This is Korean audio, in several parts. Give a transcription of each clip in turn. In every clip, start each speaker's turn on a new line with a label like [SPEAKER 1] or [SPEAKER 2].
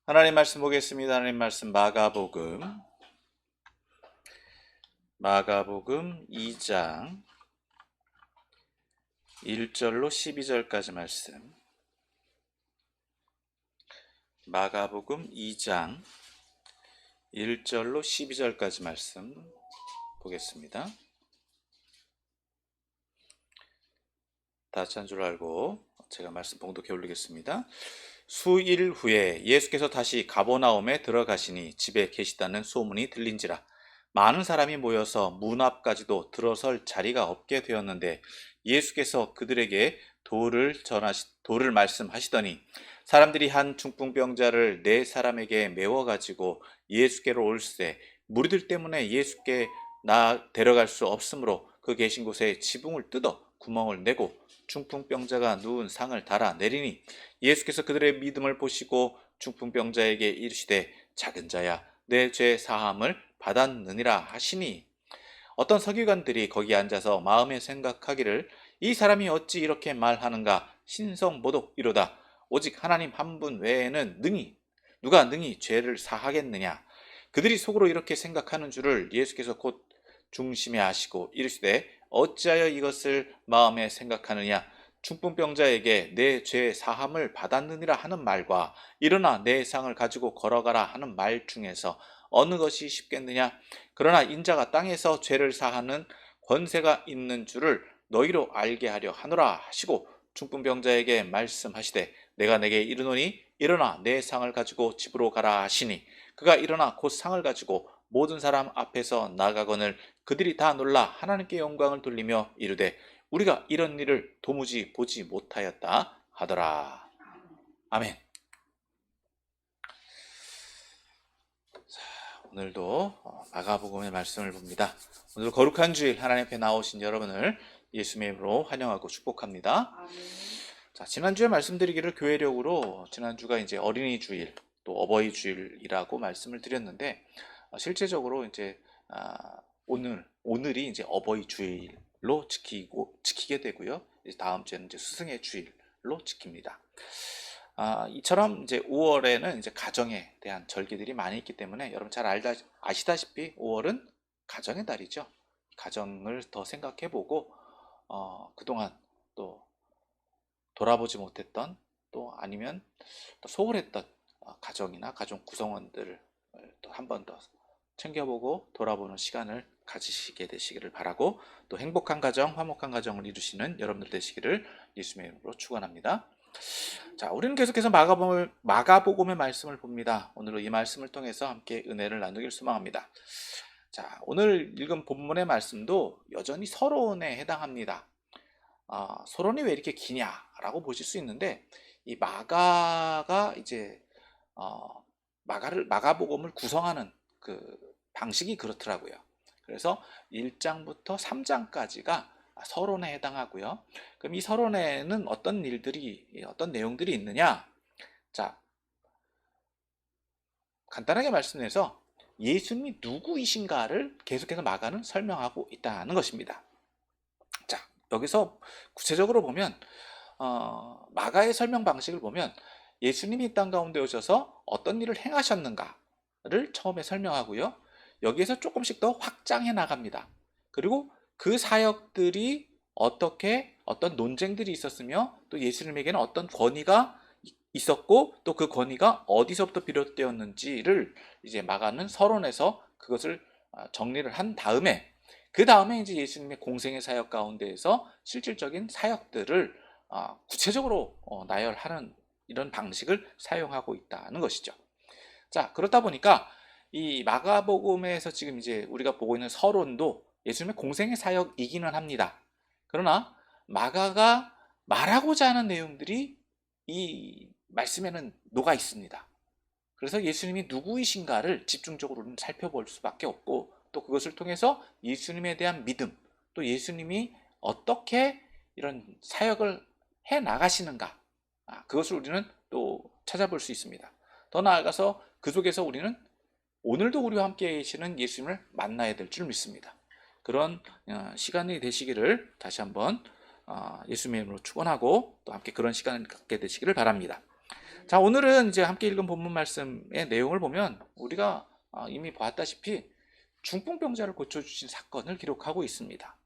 [SPEAKER 1] 하나님 말씀 보겠습니다. 하나님 말씀 마가복음 2장 1절로 12절까지 말씀. 마가복음 2장 1절로 12절까지 말씀 보겠습니다. 다 찬 줄 알고 제가 말씀 봉독해 올리겠습니다. 수일 후에 예수께서 다시 가버나움에 들어가시니 집에 계시다는 소문이 들린지라 많은 사람이 모여서 문 앞까지도 들어설 자리가 없게 되었는데 예수께서 그들에게 도를 말씀하시더니 사람들이 한 중풍병자를 네 사람에게 메워 가지고 예수께로 올세 무리들 때문에 예수께 데려갈 수 없으므로 그 계신 곳에 지붕을 뜯어 구멍을 내고 중풍병자가 누운 상을 달아 내리니 예수께서 그들의 믿음을 보시고 중풍병자에게 이르시되 작은 자야 내 죄 사함을 받았느니라 하시니 어떤 서기관들이 거기 앉아서 마음에 생각하기를 이 사람이 어찌 이렇게 말하는가 신성모독 이로다 오직 하나님 한 분 외에는 누가 능히 죄를 사하겠느냐. 그들이 속으로 이렇게 생각하는 줄을 예수께서 곧 중심에 아시고 이르시되 어찌하여 이것을 마음에 생각하느냐. 중풍병자에게 내 죄 사함을 받았느니라 하는 말과 일어나 내 상을 가지고 걸어가라 하는 말 중에서 어느 것이 쉽겠느냐. 그러나 인자가 땅에서 죄를 사하는 권세가 있는 줄을 너희로 알게 하려 하노라 하시고 중풍병자에게 말씀하시되 내가 내게 이르노니 일어나 내 상을 가지고 집으로 가라 하시니 그가 일어나 곧 상을 가지고 모든 사람 앞에서 나가거늘 그들이 다 놀라 하나님께 영광을 돌리며 이르되 우리가 이런 일을 도무지 보지 못하였다 하더라. 아멘. 오늘도 마가복음의 말씀을 봅니다. 오늘 거룩한 주일 하나님 앞에 나오신 여러분을 예수님의 이름으로 환영하고 축복합니다. 자, 지난주에 말씀드리기를 교회력으로 지난주가 이제 어린이 주일 또 어버이 주일이라고 말씀을 드렸는데 실제적으로 이제 오늘이 이제 어버이 주일로 지키게 되고요. 이제 다음 주에는 이제 스승의 주일로 지킵니다. 이처럼 이제 5월에는 이제 가정에 대한 절기들이 많이 있기 때문에 여러분 잘 아시다시피 5월은 가정의 달이죠. 가정을 더 생각해보고 그동안 또 돌아보지 못했던 또 아니면 또 소홀했던 가정이나 가족 구성원들을 또 한 번 더 챙겨보고 돌아보는 시간을 가지시게 되시기를 바라고 또 행복한 가정, 화목한 가정을 이루시는 여러분들 되시기를 예수님의 이름으로 축원합니다. 자, 우리는 계속해서 마가복음의 말씀을 봅니다. 오늘은 이 말씀을 통해서 함께 은혜를 나누길 소망합니다. 자, 오늘 읽은 본문의 말씀도 여전히 서론에 해당합니다. 서론이 왜 이렇게 기냐라고 보실 수 있는데 이 마가가 이제 마가복음을 구성하는 그 방식이 그렇더라고요. 그래서 1장부터 3장까지가 서론에 해당하고요. 그럼 이 서론에는 어떤 내용들이 있느냐? 자, 간단하게 말씀해서 예수님이 누구이신가를 계속해서 마가는 설명하고 있다는 것입니다. 자, 여기서 구체적으로 보면 마가의 설명 방식을 보면 예수님이 이 땅 가운데 오셔서 어떤 일을 행하셨는가를 처음에 설명하고요. 여기에서 조금씩 더 확장해 나갑니다. 그리고 그 사역들이 어떤 논쟁들이 있었으며 또 예수님에게는 어떤 권위가 있었고 또 그 권위가 어디서부터 비롯되었는지를 이제 마가는 서론에서 그것을 정리를 한 다음에 그 다음에 이제 예수님의 공생의 사역 가운데에서 실질적인 사역들을 구체적으로 나열하는 이런 방식을 사용하고 있다는 것이죠. 자, 그렇다 보니까 이 마가복음에서 지금 이제 우리가 보고 있는 서론도 예수님의 공생의 사역이기는 합니다. 그러나 마가가 말하고자 하는 내용들이 이 말씀에는 녹아 있습니다. 그래서 예수님이 누구이신가를 집중적으로 살펴볼 수밖에 없고 또 그것을 통해서 예수님에 대한 믿음 또 예수님이 어떻게 이런 사역을 해 나가시는가 그것을 우리는 또 찾아볼 수 있습니다. 더 나아가서 그 속에서 우리는 오늘도 우리와 함께 계시는 예수님을 만나야 될 줄 믿습니다. 그런 시간이 되시기를 다시 한번 예수님의 이름으로 축원하고 또 함께 그런 시간을 갖게 되시기를 바랍니다. 자, 오늘은 이제 함께 읽은 본문 말씀의 내용을 보면 우리가 이미 보았다시피 중풍병자를 고쳐주신 사건을 기록하고 있습니다.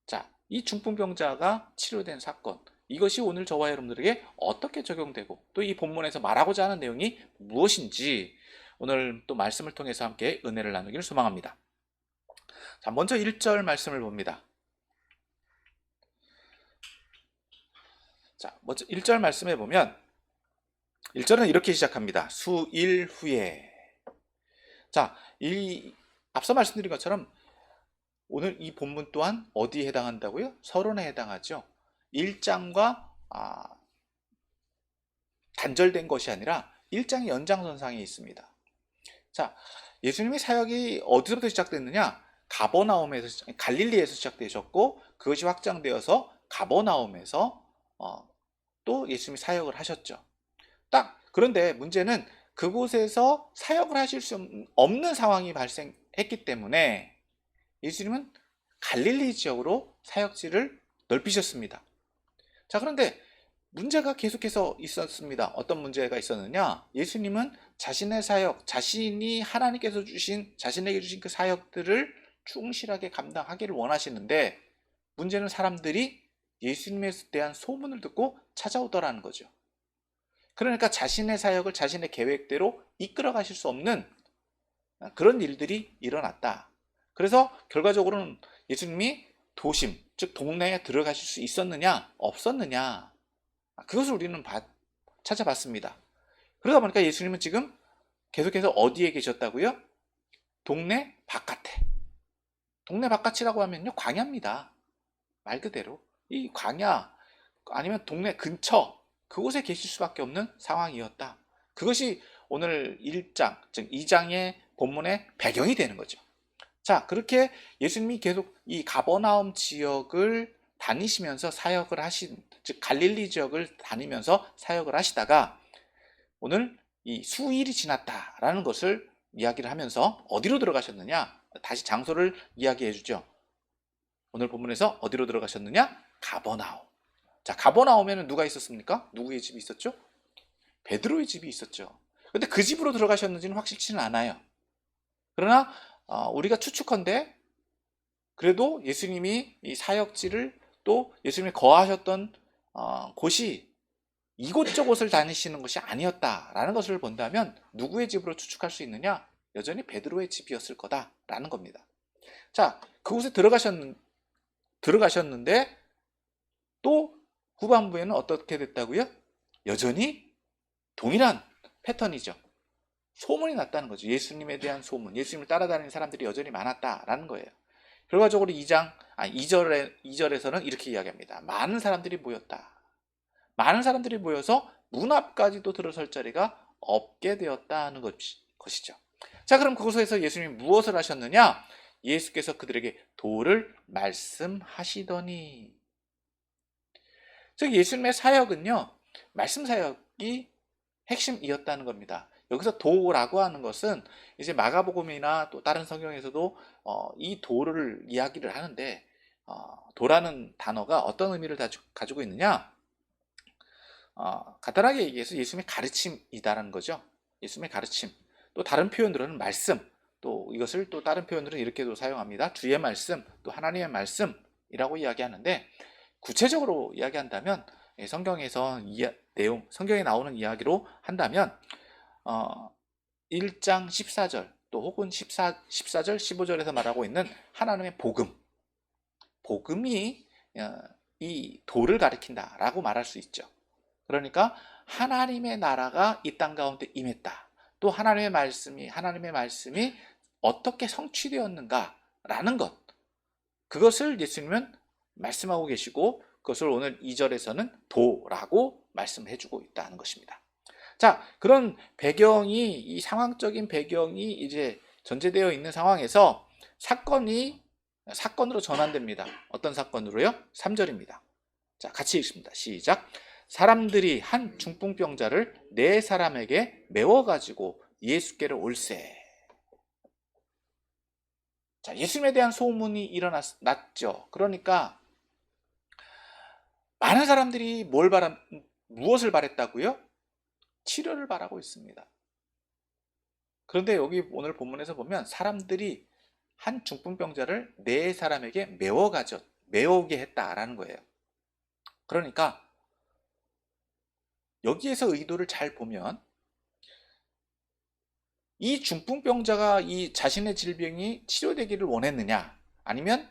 [SPEAKER 1] 자, 이 중풍병자가 치료된 사건, 이것이 오늘 저와 여러분들에게 어떻게 적용되고 또 이 본문에서 말하고자 하는 내용이 무엇인지 오늘 또 말씀을 통해서 함께 은혜를 나누기를 소망합니다. 자, 먼저 1절 말씀을 봅니다. 자, 먼저 1절 말씀에 보면 1절은 이렇게 시작합니다. 수일 후에. 자, 앞서 말씀드린 것처럼 오늘 이 본문 또한 어디에 해당한다고요? 서론에 해당하죠. 1장과 단절된 것이 아니라 1장의 연장선상에 있습니다. 자, 예수님의 사역이 어디서부터 시작됐느냐? 가버나움에서, 갈릴리에서 시작되셨고 그것이 확장되어서 가버나움에서 또 예수님이 사역을 하셨죠. 그런데 문제는 그곳에서 사역을 하실 수 없는 상황이 발생했기 때문에 예수님은 갈릴리 지역으로 사역지를 넓히셨습니다. 자, 그런데 문제가 계속해서 있었습니다. 어떤 문제가 있었느냐? 예수님은 자신의 사역, 자신이 하나님께서 자신에게 주신 그 사역들을 충실하게 감당하기를 원하시는데 문제는 사람들이 예수님에 대한 소문을 듣고 찾아오더라는 거죠. 그러니까 자신의 사역을 자신의 계획대로 이끌어 가실 수 없는 그런 일들이 일어났다. 그래서 결과적으로는 예수님이 도심, 즉 동네에 들어가실 수 있었느냐, 없었느냐, 그것을 우리는 찾아봤습니다. 그러다 보니까 예수님은 지금 계속해서 어디에 계셨다고요? 동네 바깥에. 동네 바깥이라고 하면요, 광야입니다. 말 그대로 이 광야 아니면 동네 근처, 그곳에 계실 수밖에 없는 상황이었다. 그것이 오늘 1장, 즉 2장의 본문의 배경이 되는 거죠. 자, 그렇게 예수님이 계속 이 가버나움 지역을 다니시면서 사역을 즉 갈릴리 지역을 다니면서 사역을 하시다가 오늘 이 수일이 지났다라는 것을 이야기를 하면서 어디로 들어가셨느냐? 다시 장소를 이야기해 주죠. 오늘 본문에서 어디로 들어가셨느냐? 가버나움. 자, 가버나움에는 누가 있었습니까? 누구의 집이 있었죠? 베드로의 집이 있었죠. 근데 그 집으로 들어가셨는지는 확실치는 않아요. 그러나 우리가 추측컨대 그래도 예수님이 이 사역지를 또 예수님이 거하셨던 곳이 이곳저곳을 다니시는 것이 아니었다라는 것을 본다면 누구의 집으로 추측할 수 있느냐? 여전히 베드로의 집이었을 거다라는 겁니다. 자, 그곳에 들어가셨는데 또 후반부에는 어떻게 됐다고요? 여전히 동일한 패턴이죠. 소문이 났다는 거죠. 예수님에 대한 소문, 예수님을 따라다니는 사람들이 여전히 많았다라는 거예요. 결과적으로 2절에서는 이렇게 이야기합니다. 많은 사람들이 모였다. 많은 사람들이 모여서 문 앞까지도 들어설 자리가 없게 되었다는 것이죠. 자, 그럼 그곳에서 예수님이 무엇을 하셨느냐? 예수께서 그들에게 도를 말씀하시더니. 즉 예수님의 사역은요, 말씀 사역이 핵심이었다는 겁니다. 여기서 도라고 하는 것은 이제 마가복음이나 또 다른 성경에서도 이 도를 이야기를 하는데 도라는 단어가 어떤 의미를 가지고 있느냐? 간단하게 얘기해서 예수님의 가르침이다라는 거죠. 예수님의 가르침. 또 다른 표현으로는 말씀. 또 이것을 또 다른 표현으로는 이렇게도 사용합니다. 주의 말씀, 또 하나님의 말씀이라고 이야기하는데 구체적으로 이야기한다면 성경에서 성경에 나오는 이야기로 한다면 1장 14절 또 혹은 14절 15절에서 말하고 있는 하나님의 복음이 이 도를 가리킨다라고 말할 수 있죠. 그러니까 하나님의 나라가 이 땅 가운데 임했다. 또 하나님의 말씀이 어떻게 성취되었는가라는 것, 그것을 예수님은 말씀하고 계시고 그것을 오늘 2절에서는 도라고 말씀해주고 있다는 것입니다. 자, 그런 배경이, 이 상황적인 배경이 이제 전제되어 있는 상황에서 사건으로 전환됩니다. 어떤 사건으로요? 3절입니다. 자, 같이 읽습니다. 시작. 사람들이 한 중풍병자를 4사람에게 메워가지고 예수께로 올세. 자, 예수님에 대한 소문이 일어났죠. 그러니까 많은 사람들이 무엇을 바랬다고요? 치료를 바라고 있습니다. 그런데 여기 오늘 본문에서 보면 사람들이 한 중풍병자를 네 사람에게 메워오게 했다라는 거예요. 그러니까 여기에서 의도를 잘 보면 이 중풍병자가 이 자신의 질병이 치료되기를 원했느냐, 아니면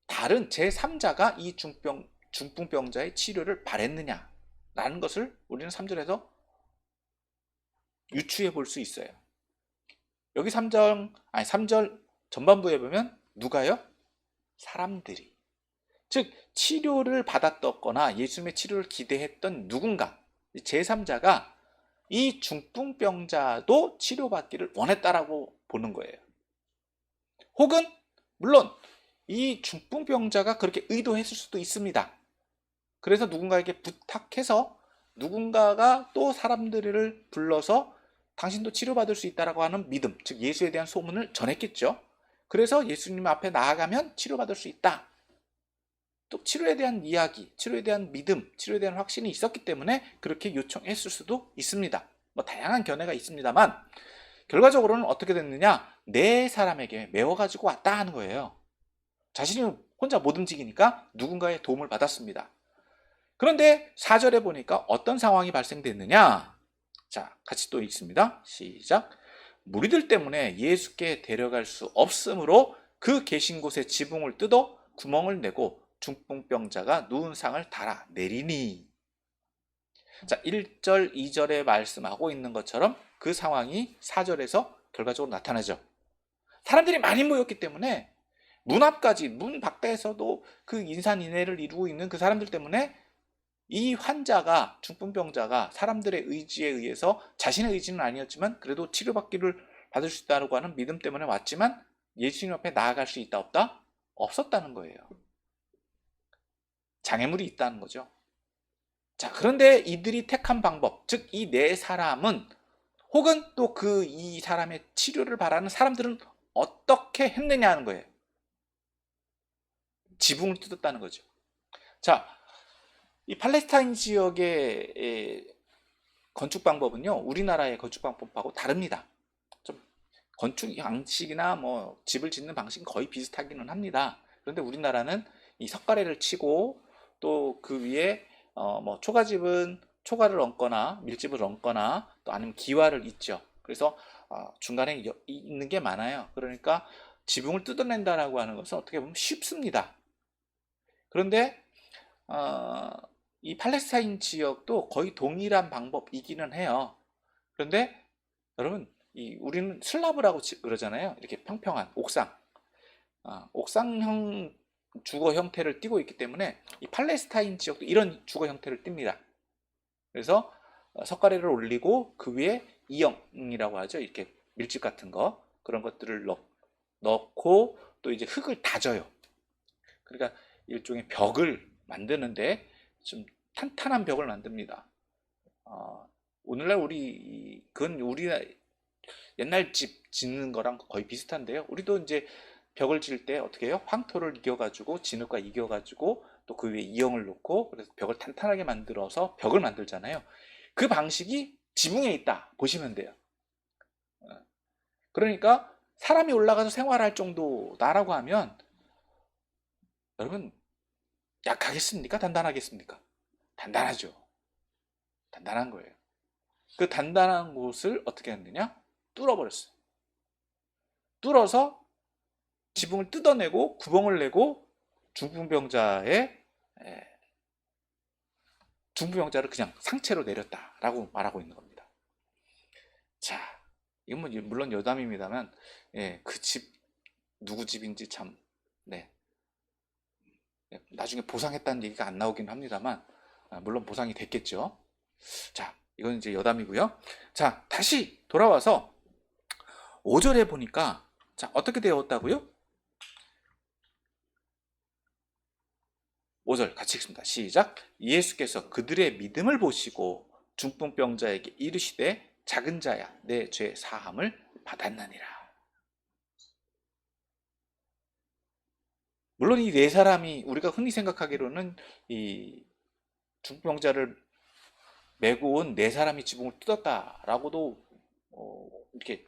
[SPEAKER 1] 다른 제3자가 이 중풍병자의 치료를 바랬느냐 라는 것을 우리는 3절에서 유추해 볼 수 있어요. 여기 3절 전반부에 보면 누가요? 사람들이. 즉 치료를 받았거나 예수님의 치료를 기대했던 누군가, 제3자가 이 중풍병자도 치료받기를 원했다라고 보는 거예요. 혹은 물론 이 중풍병자가 그렇게 의도했을 수도 있습니다. 그래서 누군가에게 부탁해서 누군가가 또 사람들을 불러서 당신도 치료받을 수 있다라고 하는 믿음, 즉 예수에 대한 소문을 전했겠죠. 그래서 예수님 앞에 나아가면 치료받을 수 있다. 또 치료에 대한 이야기, 치료에 대한 믿음, 치료에 대한 확신이 있었기 때문에 그렇게 요청했을 수도 있습니다. 뭐 다양한 견해가 있습니다만 결과적으로는 어떻게 됐느냐? 네 사람에게 메워가지고 왔다 하는 거예요. 자신이 혼자 못 움직이니까 누군가의 도움을 받았습니다. 그런데 4절에 보니까 어떤 상황이 발생됐느냐? 자, 같이 또 읽습니다. 시작. 무리들 때문에 예수께 데려갈 수 없으므로 그 계신 곳에 지붕을 뜯어 구멍을 내고 중풍병자가 누운 상을 달아 내리니. 자, 1절, 2절에 말씀하고 있는 것처럼 그 상황이 4절에서 결과적으로 나타나죠. 사람들이 많이 모였기 때문에 문 앞까지, 문 밖에서도 그 인산인해를 이루고 있는 그 사람들 때문에 이 환자가, 중풍병자가 사람들의 의지에 의해서, 자신의 의지는 아니었지만 그래도 치료받기를 받을 수 있다고 하는 믿음 때문에 왔지만 예수님 앞에 나아갈 수 있다 없다? 없었다는 거예요. 장애물이 있다는 거죠. 자, 그런데 이들이 택한 방법, 즉 이 네 사람은, 혹은 또 이 사람의 치료를 바라는 사람들은 어떻게 했느냐 하는 거예요. 지붕을 뜯었다는 거죠. 자, 이 팔레스타인 지역의 건축 방법은요, 우리나라의 건축 방법하고 다릅니다. 좀 건축 양식이나 뭐 집을 짓는 방식은 거의 비슷하기는 합니다. 그런데 우리나라는 이 석가래를 치고 또 그 위에 뭐 초가집은 초가를 얹거나 밀집을 얹거나 또 아니면 기와를 잇죠. 그래서 중간에 있는 게 많아요. 그러니까 지붕을 뜯어낸다라고 하는 것은 어떻게 보면 쉽습니다. 그런데 이 팔레스타인 지역도 거의 동일한 방법이기는 해요. 그런데 여러분, 우리는 슬라브라고 그러잖아요. 이렇게 평평한 옥상, 옥상형 주거 형태를 띠고 있기 때문에 이 팔레스타인 지역도 이런 주거 형태를 띱니다. 그래서 석가래를 올리고 그 위에 이형이라고 하죠. 이렇게 밀집 같은 거, 그런 것들을 넣고 또 이제 흙을 다져요. 그러니까 일종의 벽을 만드는데 좀 탄탄한 벽을 만듭니다. 오늘날 그건 우리 옛날 집 짓는 거랑 거의 비슷한데요. 우리도 이제 벽을 지을 때 어떻게 해요? 황토를 이겨가지고 진흙과 이겨가지고 또 그 위에 이형을 놓고 그래서 벽을 탄탄하게 만들어서 벽을 만들잖아요. 그 방식이 지붕에 있다 보시면 돼요. 그러니까 사람이 올라가서 생활할 정도다라고 하면 여러분, 약하겠습니까? 단단하겠습니까? 단단하죠. 단단한 거예요. 그 단단한 곳을 어떻게 했느냐? 뚫어버렸어요. 뚫어서 지붕을 뜯어내고 구멍을 내고 중풍병자를 그냥 상체로 내렸다라고 말하고 있는 겁니다. 자, 이건 뭐 물론 여담입니다만, 그 집 누구 집인지 참, 나중에 보상했다는 얘기가 안 나오긴 합니다만, 물론 보상이 됐겠죠. 자, 이건 이제 여담이고요. 자, 다시 돌아와서 5절에 보니까, 자, 어떻게 되었다고요? 5절 같이 읽습니다. 시작. 예수께서 그들의 믿음을 보시고 중풍병자에게 이르시되 작은 자야 내 죄 사함을 받았느니라. 물론 이 네 사람이 우리가 흔히 생각하기로는 이 중풍병자를 메고 온 네 사람이 지붕을 뜯었다라고도 이렇게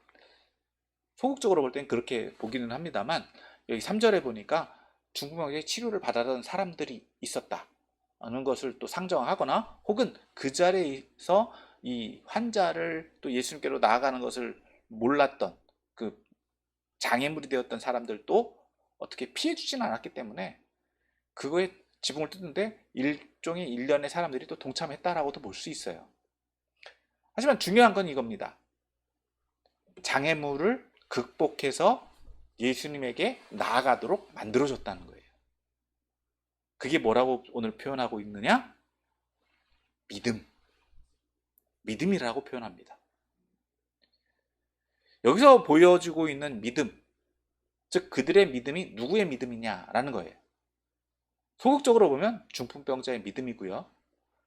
[SPEAKER 1] 소극적으로 볼 땐 그렇게 보기는 합니다만, 여기 3절에 보니까 중풍병자의 치료를 받아던 사람들이 있었다는 것을 또 상정하거나, 혹은 그 자리에서 이 환자를 또 예수님께로 나아가는 것을 몰랐던 그 장애물이 되었던 사람들도 어떻게 피해주지는 않았기 때문에 그거에 지붕을 뜯는데 일종의 일련의 사람들이 또 동참했다라고도 볼 수 있어요. 하지만 중요한 건 이겁니다. 장애물을 극복해서 예수님에게 나아가도록 만들어줬다는 거예요. 그게 뭐라고 오늘 표현하고 있느냐? 믿음. 믿음이라고 표현합니다. 여기서 보여주고 있는 믿음, 즉 그들의 믿음이 누구의 믿음이냐라는 거예요. 소극적으로 보면 중풍병자의 믿음이고요.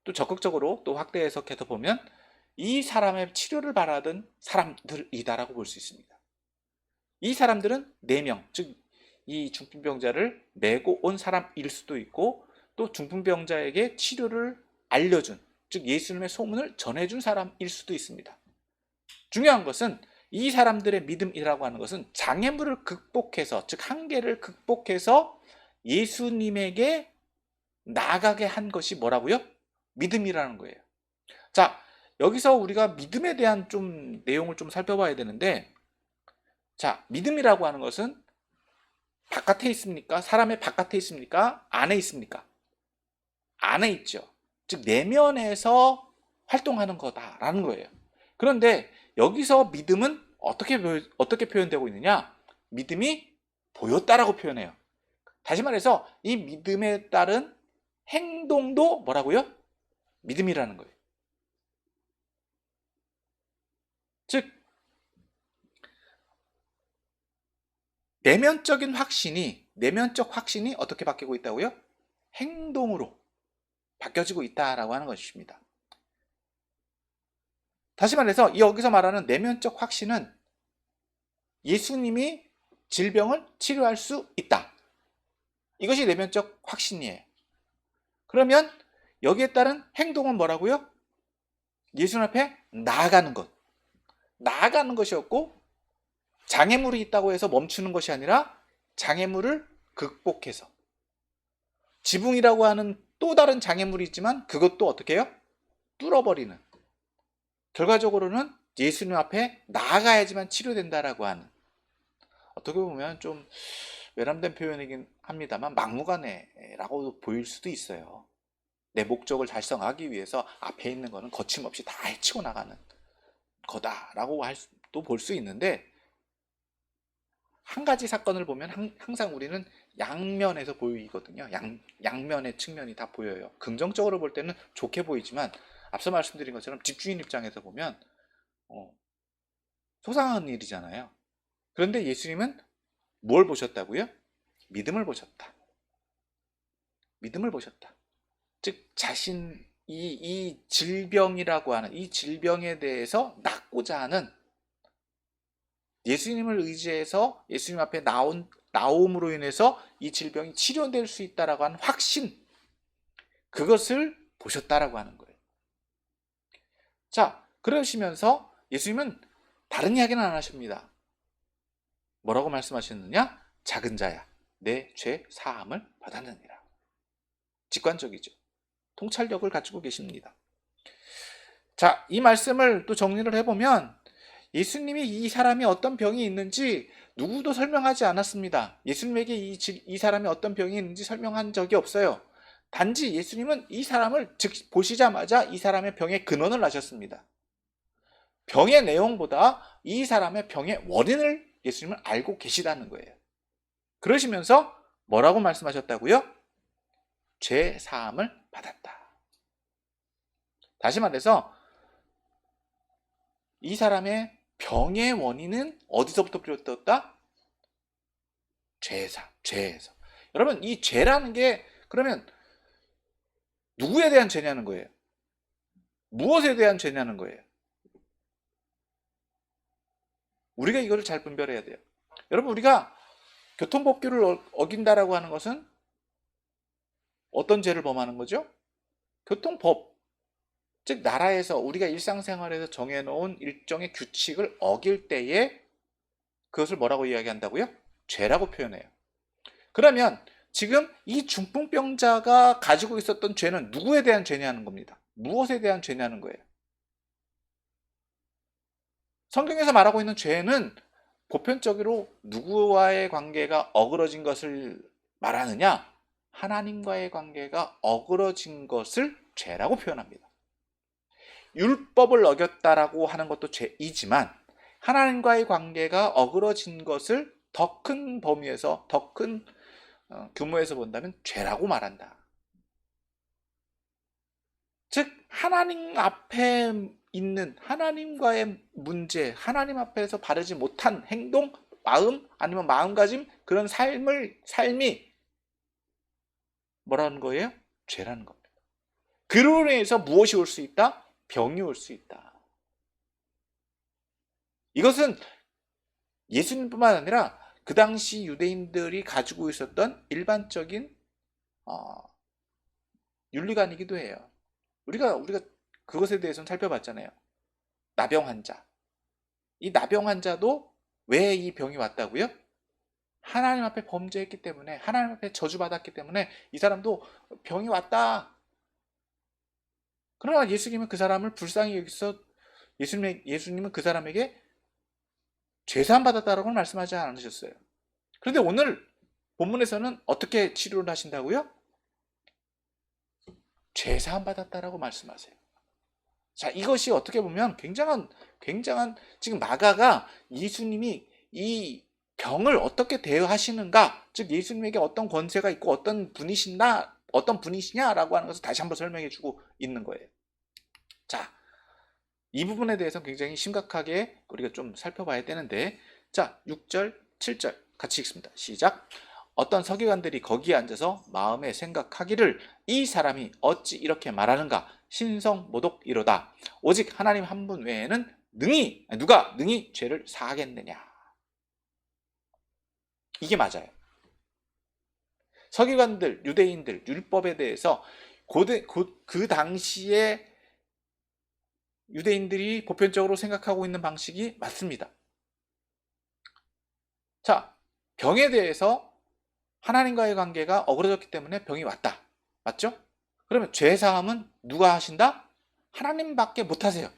[SPEAKER 1] 또 적극적으로 또 확대 해석해서 보면 이 사람의 치료를 바라던 사람들이다라고 볼 수 있습니다. 이 사람들은 4명, 즉 이 중풍병자를 메고 온 사람일 수도 있고, 또 중풍병자에게 치료를 알려준, 즉 예수님의 소문을 전해준 사람일 수도 있습니다. 중요한 것은 이 사람들의 믿음이라고 하는 것은 장애물을 극복해서, 즉 한계를 극복해서 예수님에게 나아가게 한 것이 뭐라고요? 믿음이라는 거예요. 자, 여기서 우리가 믿음에 대한 좀 내용을 좀 살펴봐야 되는데, 자, 믿음이라고 하는 것은 바깥에 있습니까? 사람의 바깥에 있습니까? 안에 있습니까? 안에 있죠. 즉 내면에서 활동하는 거다라는 거예요. 그런데 여기서 믿음은 어떻게 표현되고 있느냐? 믿음이 보였다라고 표현해요. 다시 말해서 이 믿음에 따른 행동도 뭐라고요? 믿음이라는 거예요. 즉 내면적 확신이 어떻게 바뀌고 있다고요? 행동으로 바뀌어지고 있다라고 하는 것입니다. 다시 말해서 여기서 말하는 내면적 확신은 예수님이 질병을 치료할 수 있다. 이것이 내면적 확신이에요. 그러면 여기에 따른 행동은 뭐라고요? 예수님 앞에 나아가는 것. 나아가는 것이었고, 장애물이 있다고 해서 멈추는 것이 아니라 장애물을 극복해서, 지붕이라고 하는 또 다른 장애물이 있지만 그것도 어떻게 해요? 뚫어버리는, 결과적으로는 예수님 앞에 나아가야지만 치료된다라고 하는, 어떻게 보면 좀 외람된 표현이긴 합니다만 막무가내라고 보일 수도 있어요. 내 목적을 달성하기 위해서 앞에 있는 거는 거침없이 다 헤치고 나가는 거다라고 또 볼 수 있는데, 한 가지 사건을 보면 항상 우리는 양면에서 보이거든요. 양면의 측면이 다 보여요. 긍정적으로 볼 때는 좋게 보이지만, 앞서 말씀드린 것처럼 집주인 입장에서 보면 속상한 일이잖아요. 그런데 예수님은 뭘 보셨다고요? 믿음을 보셨다. 믿음을 보셨다. 즉 이 질병이라고 하는 이 질병에 대해서 낫고자 하는, 예수님을 의지해서 예수님 앞에 나옴으로 인해서 이 질병이 치료될 수 있다라고 하는 확신, 그것을 보셨다라고 하는 거예요. 자, 그러시면서 예수님은 다른 이야기는 안 하십니다. 뭐라고 말씀하셨느냐? 작은 자야, 내 죄 사함을 받았느니라. 직관적이죠. 통찰력을 가지고 계십니다. 자, 이 말씀을 또 정리를 해보면 예수님이 이 사람이 어떤 병이 있는지 누구도 설명하지 않았습니다. 예수님에게 이 사람이 어떤 병이 있는지 설명한 적이 없어요. 단지 예수님은 이 사람을 보시자마자 이 사람의 병의 근원을 아셨습니다. 병의 내용보다 이 사람의 병의 원인을 예수님은 알고 계시다는 거예요. 그러시면서 뭐라고 말씀하셨다고요? 죄 사함을 받았다. 다시 말해서 이 사람의 병의 원인은 어디서부터 비롯되었다? 죄에서. 여러분, 이 죄라는 게 그러면 누구에 대한 죄냐는 거예요? 무엇에 대한 죄냐는 거예요? 우리가 이거를 잘 분별해야 돼요. 여러분, 우리가 교통법규를 어긴다라고 하는 것은 어떤 죄를 범하는 거죠? 교통법. 즉 나라에서 우리가 일상생활에서 정해놓은 일정의 규칙을 어길 때에 그것을 뭐라고 이야기한다고요? 죄라고 표현해요. 그러면 지금 이 중풍병자가 가지고 있었던 죄는 누구에 대한 죄냐는 겁니다. 무엇에 대한 죄냐는 거예요. 성경에서 말하고 있는 죄는 보편적으로 누구와의 관계가 어그러진 것을 말하느냐? 하나님과의 관계가 어그러진 것을 죄라고 표현합니다. 율법을 어겼다라고 하는 것도 죄이지만 하나님과의 관계가 어그러진 것을 더 큰 범위에서 더 큰 규모에서 본다면 죄라고 말한다. 즉 하나님 앞에 있는 하나님과의 문제, 하나님 앞에서 바르지 못한 행동, 마음 아니면 마음가짐 그런 삶이 뭐라는 거예요? 죄라는 겁니다. 그로 인해서 무엇이 올 수 있다? 병이 올 수 있다. 이것은 예수님뿐만 아니라 그 당시 유대인들이 가지고 있었던 일반적인 윤리관이기도 해요. 우리가 그것에 대해서는 살펴봤잖아요. 나병 환자. 이 나병 환자도 왜 이 병이 왔다고요? 하나님 앞에 범죄했기 때문에, 하나님 앞에 저주받았기 때문에 이 사람도 병이 왔다. 그러나 예수님은 그 사람을 불쌍히 여기서 예수님은 그 사람에게 죄사함 받았다라고 말씀하지 않으셨어요. 그런데 오늘 본문에서는 어떻게 치료를 하신다고요? 죄사함 받았다라고 말씀하세요. 자, 이것이 어떻게 보면 굉장한 지금 마가가 예수님이 이 병을 어떻게 대하시는가, 즉 예수님에게 어떤 권세가 있고 어떤 분이시냐라고 하는 것을 다시 한번 설명해주고 있는 거예요. 자, 이 부분에 대해서 굉장히 심각하게 우리가 좀 살펴봐야 되는데, 자, 6절, 7절 같이 읽습니다. 시작. 어떤 서기관들이 거기에 앉아서 마음에 생각하기를 이 사람이 어찌 이렇게 말하는가? 신성모독이로다. 오직 하나님 한 분 외에는 누가 능히 죄를 사하겠느냐? 이게 맞아요. 서기관들, 유대인들, 율법에 대해서 그 당시에 유대인들이 보편적으로 생각하고 있는 방식이 맞습니다. 자, 병에 대해서 하나님과의 관계가 어그러졌기 때문에 병이 왔다. 맞죠? 그러면 죄사함은 누가 하신다? 하나님밖에 못하세요.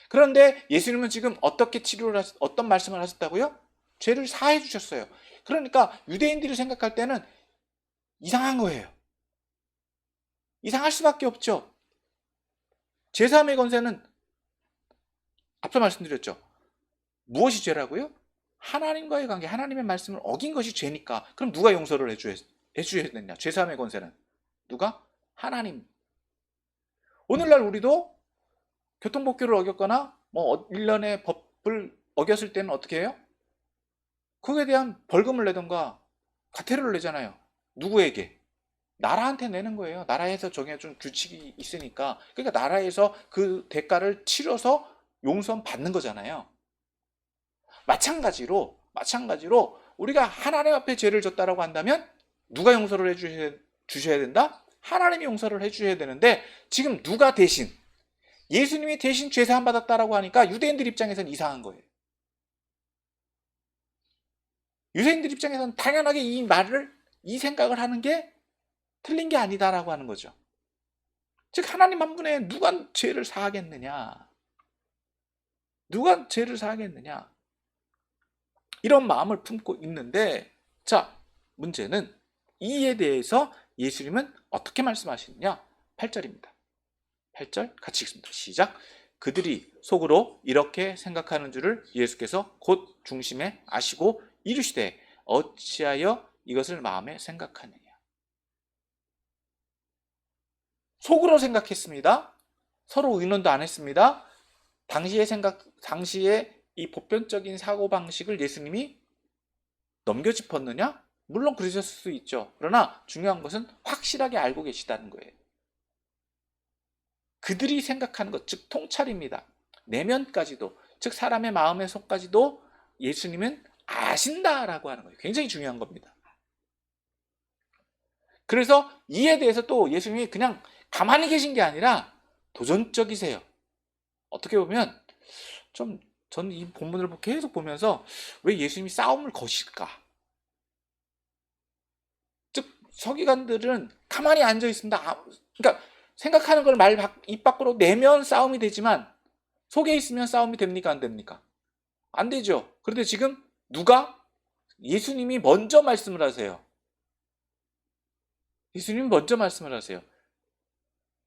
[SPEAKER 1] 그런데 예수님은 지금 어떤 말씀을 하셨다고요? 죄를 사해 주셨어요. 그러니까 유대인들이 생각할 때는 이상한 거예요. 이상할 수밖에 없죠. 죄사함의 권세는 앞서 말씀드렸죠. 무엇이 죄라고요? 하나님과의 관계, 하나님의 말씀을 어긴 것이 죄니까 그럼 누가 용서를 해줘야 되냐? 죄사함의 권세는 누가? 하나님. 오늘날 우리도 교통법규를 어겼거나 1년의 법을 어겼을 때는 어떻게 해요? 그거에 대한 벌금을 내던가 과태료를 내잖아요. 누구에게? 나라한테 내는 거예요. 나라에서 정해준 규칙이 있으니까. 그러니까 나라에서 그 대가를 치러서 용서 받는 거잖아요. 마찬가지로 우리가 하나님 앞에 죄를 졌다라고 한다면 누가 용서를 해주셔야 된다? 하나님이 용서를 해주셔야 되는데 지금 누가 대신 예수님이 대신 죄사함 받았다라고 하니까 유대인들 입장에서는 이상한 거예요. 유대인들 입장에서는 당연하게 이 생각을 하는 게 틀린 게 아니다라고 하는 거죠. 즉 하나님 한 분에 누가 죄를 사하겠느냐? 누가 죄를 사하겠느냐? 이런 마음을 품고 있는데, 자, 문제는 이에 대해서 예수님은 어떻게 말씀하시느냐? 8절입니다. 8절 같이 읽습니다. 시작. 그들이 속으로 이렇게 생각하는 줄을 예수께서 곧 중심에 아시고 이르시되 어찌하여 이것을 마음에 생각하느냐? 속으로 생각했습니다. 서로 의논도 안 했습니다. 당시에 이 보편적인 사고방식을 예수님이 넘겨짚었느냐? 물론 그러셨을 수 있죠. 그러나 중요한 것은 확실하게 알고 계시다는 거예요. 그들이 생각하는 것, 즉 통찰입니다. 내면까지도, 즉 사람의 마음의 속까지도 예수님은 아신다라고 하는 거예요. 굉장히 중요한 겁니다. 그래서 이에 대해서 또 예수님이 그냥 가만히 계신 게 아니라 도전적이세요. 어떻게 보면 저는 이 본문을 계속 보면서 왜 예수님이 싸움을 거실까? 즉 서기관들은 가만히 앉아 있습니다. 그러니까 생각하는 걸 입 밖으로 내면 싸움이 되지만 속에 있으면 싸움이 됩니까? 안 됩니까? 안 되죠. 그런데 지금 누가? 예수님이 먼저 말씀을 하세요. 예수님이 먼저 말씀을 하세요.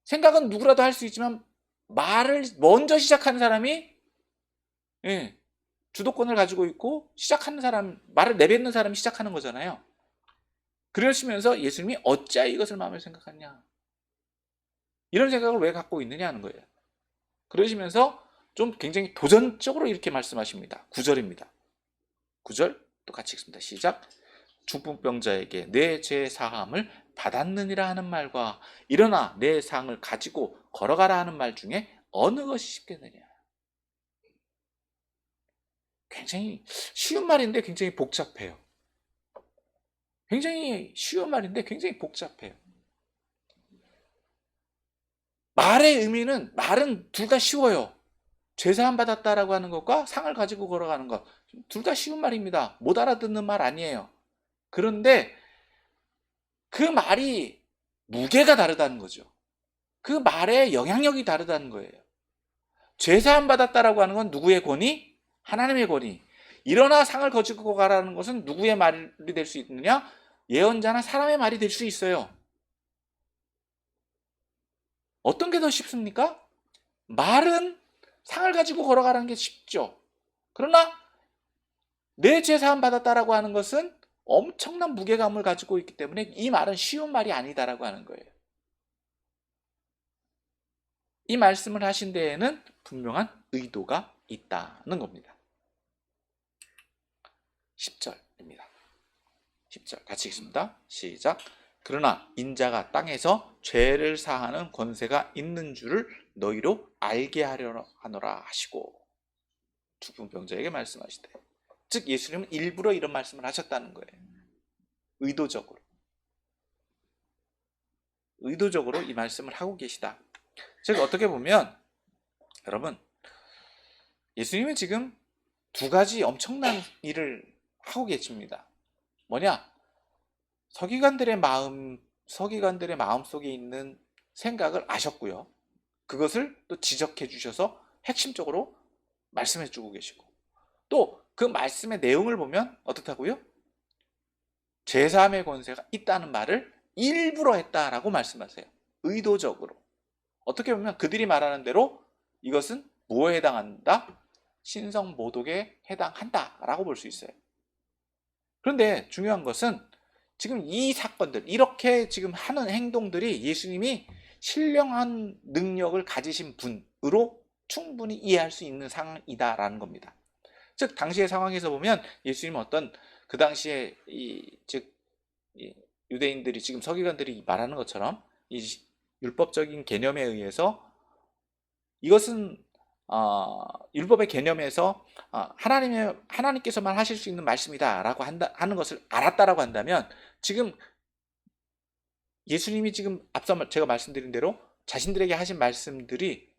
[SPEAKER 1] 생각은 누구라도 할 수 있지만 말을 먼저 시작하는 사람이 주도권을 가지고 있고 시작하는 사람, 말을 내뱉는 사람이 시작하는 거잖아요. 그러시면서 예수님이 어찌하여 이것을 마음에 생각하냐, 이런 생각을 왜 갖고 있느냐 하는 거예요. 그러시면서 좀 굉장히 도전적으로 이렇게 말씀하십니다. 9절입니다. 9절 또 같이 읽습니다. 시작. 중풍병자에게 내 죄 사함을 받았느니라 하는 말과 일어나 내 상을 가지고 걸어가라 하는 말 중에 어느 것이 쉽겠느냐. 굉장히 쉬운 말인데 굉장히 복잡해요. 굉장히 쉬운 말인데 굉장히 복잡해요. 말의 의미는, 말은 둘 다 쉬워요. 죄사함 받았다라고 하는 것과 상을 가지고 걸어가는 것, 둘 다 쉬운 말입니다. 못 알아듣는 말 아니에요. 그런데 그 말이 무게가 다르다는 거죠. 그 말의 영향력이 다르다는 거예요. 죄사함 받았다라고 하는 건 누구의 권위? 하나님의 권위. 일어나 상을 가지고 가라는 것은 누구의 말이 될 수 있느냐? 예언자나 사람의 말이 될 수 있어요. 어떤 게 더 쉽습니까? 말은 상을 가지고 걸어가라는 게 쉽죠. 그러나 내 죄사함 받았다라고 하는 것은 엄청난 무게감을 가지고 있기 때문에 이 말은 쉬운 말이 아니다라고 하는 거예요. 이 말씀을 하신 데에는 분명한 의도가 있다는 겁니다. 10절입니다. 10절 같이 읽습니다. 시작. 그러나 인자가 땅에서 죄를 사하는 권세가 있는 줄을 너희로 알게 하노라 하시고, 중풍병자에게 말씀하시되, 즉 예수님은 일부러 이런 말씀을 하셨다는 거예요. 의도적으로 이 말씀을 하고 계시다. 즉 어떻게 보면 여러분, 예수님은 지금 두 가지 엄청난 일을 하고 계십니다. 뭐냐? 서기관들의 마음 속에 있는 생각을 아셨고요. 그것을 또 지적해 주셔서 핵심적으로 말씀해 주고 계시고, 또 그 말씀의 내용을 보면 어떻다고요? 죄사함의 권세가 있다는 말을 일부러 했다라고 말씀하세요. 의도적으로. 어떻게 보면 그들이 말하는 대로 이것은 뭐에 해당한다? 신성모독에 해당한다라고 볼 수 있어요. 그런데 중요한 것은 지금 이 사건들, 이렇게 지금 하는 행동들이 예수님이 신령한 능력을 가지신 분으로 충분히 이해할 수 있는 상황이다라는 겁니다. 즉 당시의 상황에서 보면 예수님은 어떤 그 당시에 유대인들이, 지금 서기관들이 말하는 것처럼 이 율법적인 개념에 의해서 이것은 율법의 개념에서 하나님께서만 하실 수 있는 말씀이다라고 하는 것을 알았다라고 한다면, 지금 예수님이 지금 앞서 제가 말씀드린 대로 자신들에게 하신 말씀들이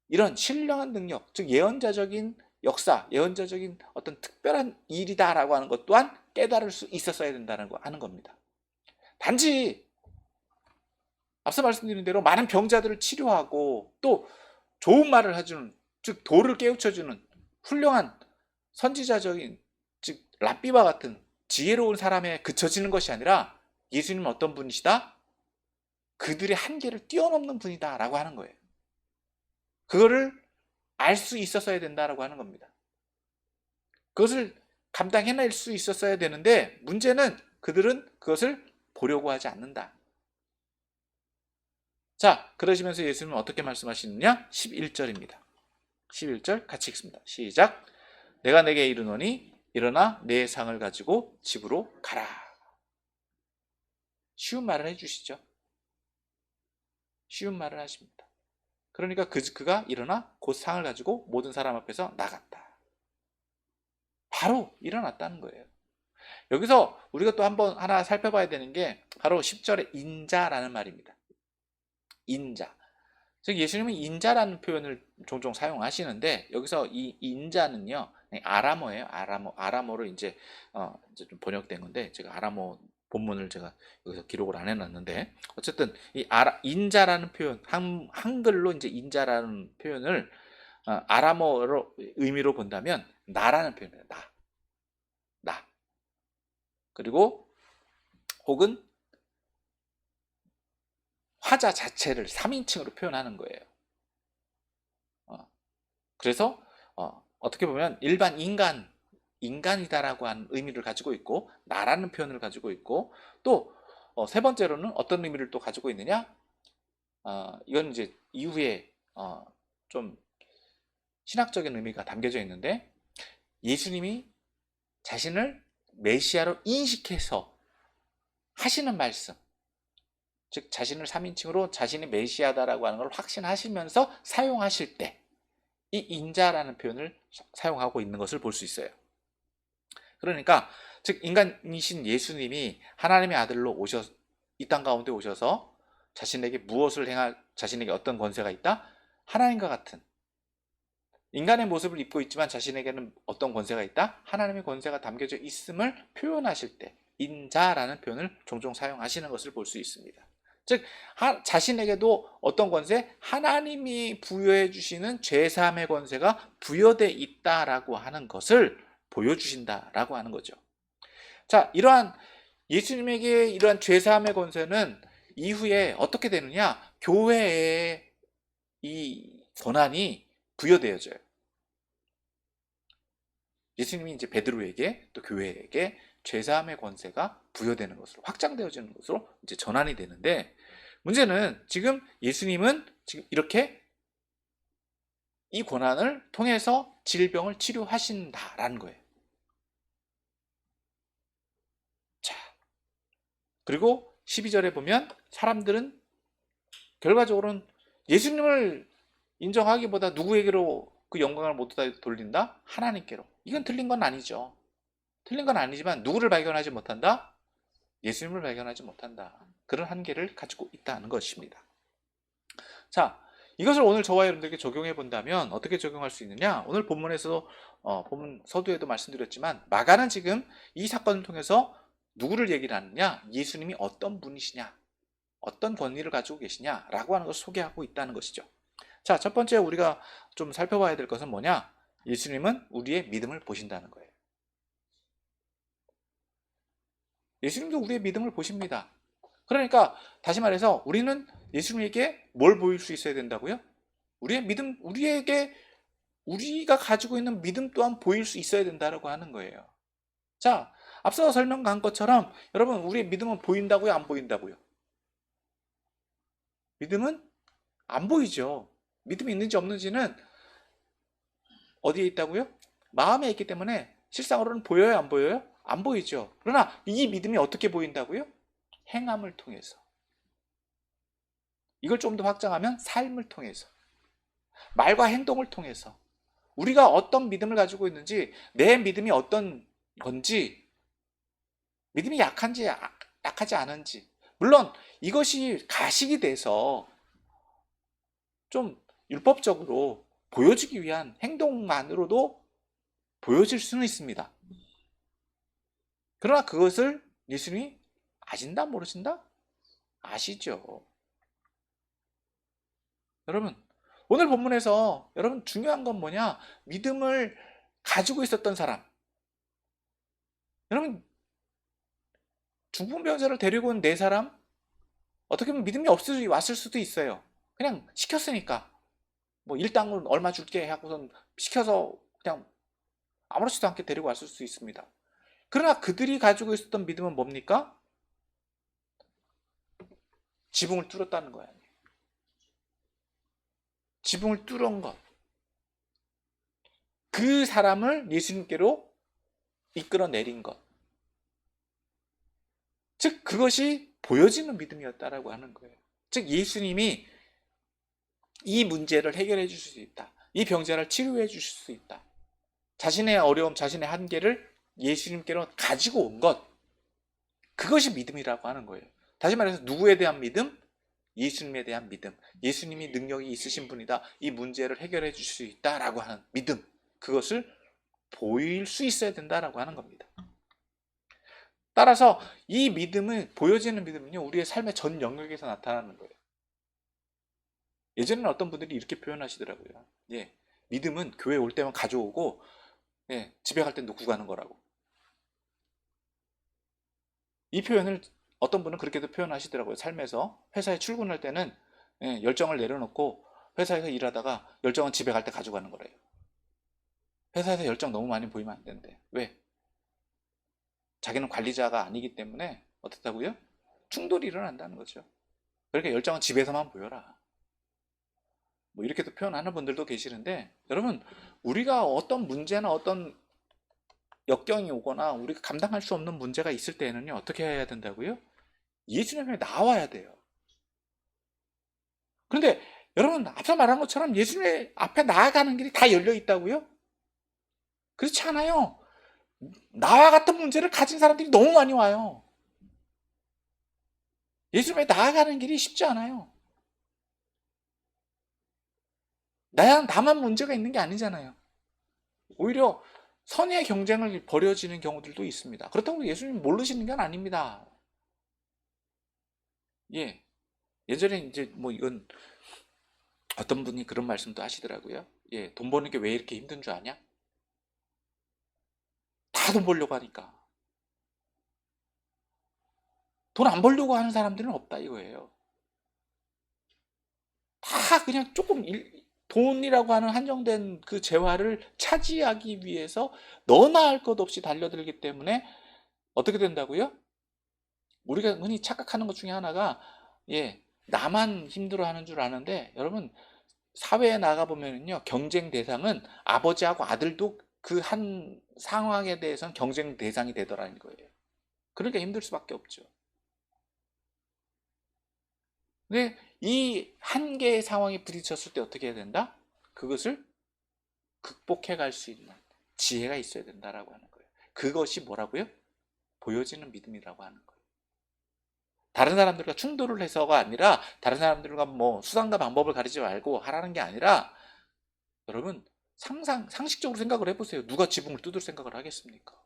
[SPEAKER 1] 이런 신령한 능력, 즉 예언자적인 역사, 예언자적인 어떤 특별한 일이다라고 하는 것 또한 깨달을 수 있었어야 된다는 거 하는 겁니다. 단지 앞서 말씀드린 대로 많은 병자들을 치료하고 또 좋은 말을 해주는, 즉 도를 깨우쳐주는 훌륭한 선지자적인, 즉 랍비와 같은 지혜로운 사람에 그쳐지는 것이 아니라 예수님은 어떤 분이시다? 그들의 한계를 뛰어넘는 분이다 라고 하는 거예요. 그거를 알 수 있었어야 된다라고 하는 겁니다. 그것을 감당해낼 수 있었어야 되는데, 문제는 그들은 그것을 보려고 하지 않는다. 자, 그러시면서 예수님은 어떻게 말씀하시느냐? 11절입니다. 11절 같이 읽습니다. 시작. 내가 내게 이르노니 일어나 내 상을 가지고 집으로 가라. 쉬운 말을 해주시죠. 쉬운 말을 하십니다. 그러니까 그가 일어나 곧 상을 가지고 모든 사람 앞에서 나갔다. 바로 일어났다는 거예요. 여기서 우리가 또 한번 하나 살펴봐야 되는 게 바로 10절의 인자라는 말입니다. 인자. 즉 예수님은 인자라는 표현을 종종 사용하시는데 여기서 이 인자는요 아람어예요. 아람어로 이제 좀 번역된 건데 제가 아람어 본문을 제가 여기서 기록을 안 해놨는데 어쨌든 이 인자라는 표현 한글로 이제 인자라는 표현을 아람어로 의미로 본다면 나라는 표현이에요. 나. 그리고 혹은 화자 자체를 3인칭으로 표현하는 거예요. 그래서 어떻게 보면 일반 인간이다라고 하는 의미를 가지고 있고 나라는 표현을 가지고 있고 또 세 번째로는 어떤 의미를 또 가지고 있느냐? 이건 이제 이후에 좀 신학적인 의미가 담겨져 있는데 예수님이 자신을 메시아로 인식해서 하시는 말씀, 즉 자신을 3인칭으로 자신이 메시아다라고 하는 걸 확신하시면서 사용하실 때 이 인자라는 표현을 사용하고 있는 것을 볼 수 있어요. 그러니까 즉 인간이신 예수님이 하나님의 아들로 이 땅 가운데 오셔서 자신에게 무엇을 자신에게 어떤 권세가 있다? 하나님과 같은 인간의 모습을 입고 있지만 자신에게는 어떤 권세가 있다? 하나님의 권세가 담겨져 있음을 표현하실 때 인자라는 표현을 종종 사용하시는 것을 볼 수 있습니다. 즉 자신에게도 어떤 권세? 하나님이 부여해 주시는 죄사함의 권세가 부여되어 있다라고 하는 것을 보여주신다라고 하는 거죠. 자, 예수님에게 이러한 죄사함의 권세는 이후에 어떻게 되느냐? 교회에 이 권한이 부여되어져요. 예수님이 이제 베드로에게 또 교회에게 죄사함의 권세가 부여되는 것으로 확장되어지는 것으로 이제 전환이 되는데 문제는 지금 예수님은 지금 이렇게 이 권한을 통해서 질병을 치료하신다라는 거예요. 자, 그리고 12절에 보면 사람들은 결과적으로는 예수님을 인정하기보다 누구에게로 그 영광을 모두 다 돌린다? 하나님께로. 이건 틀린 건 아니죠. 틀린 건 아니지만 누구를 발견하지 못한다? 예수님을 발견하지 못한다. 그런 한계를 가지고 있다는 것입니다. 자, 이것을 오늘 저와 여러분들에게 적용해 본다면 어떻게 적용할 수 있느냐? 오늘 본문에서 본문 서두에도 말씀드렸지만 마가는 지금 이 사건을 통해서 누구를 얘기를 하느냐? 예수님이 어떤 분이시냐? 어떤 권위를 가지고 계시냐라고 하는 것을 소개하고 있다는 것이죠. 자, 첫 번째 우리가 좀 살펴봐야 될 것은 뭐냐? 예수님은 우리의 믿음을 보신다는 거예요. 예수님도 우리의 믿음을 보십니다. 그러니까 다시 말해서 우리는 예수님에게 뭘 보일 수 있어야 된다고요? 우리의 믿음, 우리가 가지고 있는 믿음 또한 보일 수 있어야 된다고 하는 거예요. 자, 앞서 설명한 것처럼 여러분 우리의 믿음은 보인다고요? 안 보인다고요? 믿음은 안 보이죠. 믿음이 있는지 없는지는 어디에 있다고요? 마음에 있기 때문에 실상으로는 보여요? 안 보여요? 안 보이죠. 그러나 이 믿음이 어떻게 보인다고요? 행함을 통해서. 이걸 좀 더 확장하면 삶을 통해서. 말과 행동을 통해서. 우리가 어떤 믿음을 가지고 있는지, 내 믿음이 어떤 건지, 믿음이 약한지 약하지 않은지. 물론 이것이 가식이 돼서 좀 율법적으로 보여주기 위한 행동만으로도 보여질 수는 있습니다. 그러나 그것을 예수님이 아신다 모르신다? 아시죠. 여러분 오늘 본문에서 여러분 중요한 건 뭐냐? 믿음을 가지고 있었던 사람. 여러분 중풍병자를 데리고 온 네 사람 어떻게 보면 믿음이 왔을 수도 있어요. 그냥 시켰으니까 뭐 일당은 얼마 줄게 하고선 시켜서 그냥 아무렇지도 않게 데리고 왔을 수 있습니다. 그러나 그들이 가지고 있었던 믿음은 뭡니까? 지붕을 뚫었다는 거예요. 지붕을 뚫은 것. 그 사람을 예수님께로 이끌어내린 것. 즉 그것이 보여지는 믿음이었다라고 하는 거예요. 즉 예수님이 이 문제를 해결해 주실 수 있다. 이 병자를 치료해 주실 수 있다. 자신의 어려움, 자신의 한계를 예수님께로 가지고 온 것. 그것이 믿음이라고 하는 거예요. 다시 말해서 누구에 대한 믿음? 예수님에 대한 믿음, 예수님이 능력이 있으신 분이다, 이 문제를 해결해 줄 수 있다라고 하는 믿음, 그것을 보일 수 있어야 된다라고 하는 겁니다. 따라서 이 믿음은, 보여지는 믿음은요, 우리의 삶의 전 영역에서 나타나는 거예요. 예전에는 어떤 분들이 이렇게 표현하시더라고요. 예, 믿음은 교회 올 때만 가져오고, 예, 집에 갈 땐 놓고 가는 거라고. 이 표현을 어떤 분은 그렇게도 표현하시더라고요. 삶에서 회사에 출근할 때는, 예, 열정을 내려놓고 회사에서 일하다가 열정은 집에 갈 때 가져가는 거래요. 회사에서 열정 너무 많이 보이면 안 된대. 왜? 자기는 관리자가 아니기 때문에 어떻다고요? 충돌이 일어난다는 거죠. 그러니까 열정은 집에서만 보여라. 뭐 이렇게도 표현하는 분들도 계시는데, 여러분, 우리가 어떤 문제나 어떤 역경이 오거나 우리가 감당할 수 없는 문제가 있을 때에는요, 어떻게 해야 된다고요? 예수님에 나와야 돼요. 그런데 여러분, 앞서 말한 것처럼 예수님 앞에 나아가는 길이 다 열려 있다고요? 그렇지 않아요. 나와 같은 문제를 가진 사람들이 너무 많이 와요. 예수님에 나아가는 길이 쉽지 않아요. 나만 문제가 있는 게 아니잖아요. 오히려 선의의 경쟁을 벌여지는 경우들도 있습니다. 그렇다고 예수님 모르시는 건 아닙니다. 예. 예전에 이제 뭐 이건 어떤 분이 그런 말씀도 하시더라고요. 예, 돈 버는 게 왜 이렇게 힘든 줄 아냐? 다 돈 벌려고 하니까. 돈 안 벌려고 하는 사람들은 없다 이거예요. 다 그냥 조금 돈이라고 하는 한정된 그 재화를 차지하기 위해서 너나 할 것 없이 달려들기 때문에 어떻게 된다고요? 우리가 흔히 착각하는 것 중에 하나가, 예, 나만 힘들어하는 줄 아는데, 여러분, 사회에 나가보면요, 경쟁 대상은 아버지하고 아들도 그 한 상황에 대해서는 경쟁 대상이 되더라는 거예요. 그러니까 힘들 수밖에 없죠. 근데 이 한계의 상황에 부딪혔을 때 어떻게 해야 된다? 그것을 극복해 갈 수 있는 지혜가 있어야 된다라고 하는 거예요. 그것이 뭐라고요? 보여지는 믿음이라고 하는 거예요. 다른 사람들과 충돌을 해서가 아니라, 다른 사람들과 뭐 수단과 방법을 가리지 말고 하라는 게 아니라, 여러분, 상식적으로 생각을 해보세요. 누가 지붕을 뜯을 생각을 하겠습니까?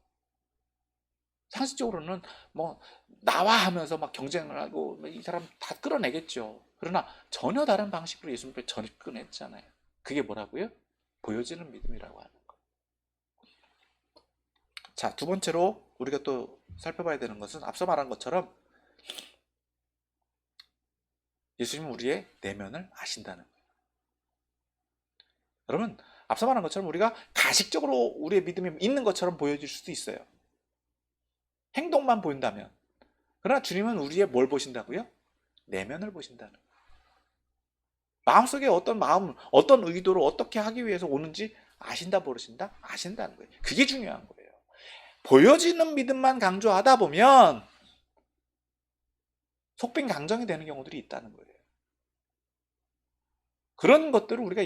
[SPEAKER 1] 상식적으로는 뭐 나와 하면서 막 경쟁을 하고 이 사람 다 끌어내겠죠. 그러나 전혀 다른 방식으로 예수님을 접근했잖아요. 그게 뭐라고요? 보여지는 믿음이라고 하는 거. 자, 두 번째로 우리가 또 살펴봐야 되는 것은, 앞서 말한 것처럼 예수님은 우리의 내면을 아신다는 거예요. 여러분, 앞서 말한 것처럼 우리가 가식적으로 우리의 믿음이 있는 것처럼 보여질 수도 있어요. 행동만 보인다면. 그러나 주님은 우리의 뭘 보신다고요? 내면을 보신다는 거예요. 마음속에 어떤 마음, 어떤 의도로 어떻게 하기 위해서 오는지 아신다, 모르신다? 아신다는 거예요. 그게 중요한 거예요. 보여지는 믿음만 강조하다 보면 속빈 강정이 되는 경우들이 있다는 거예요. 그런 것들을 우리가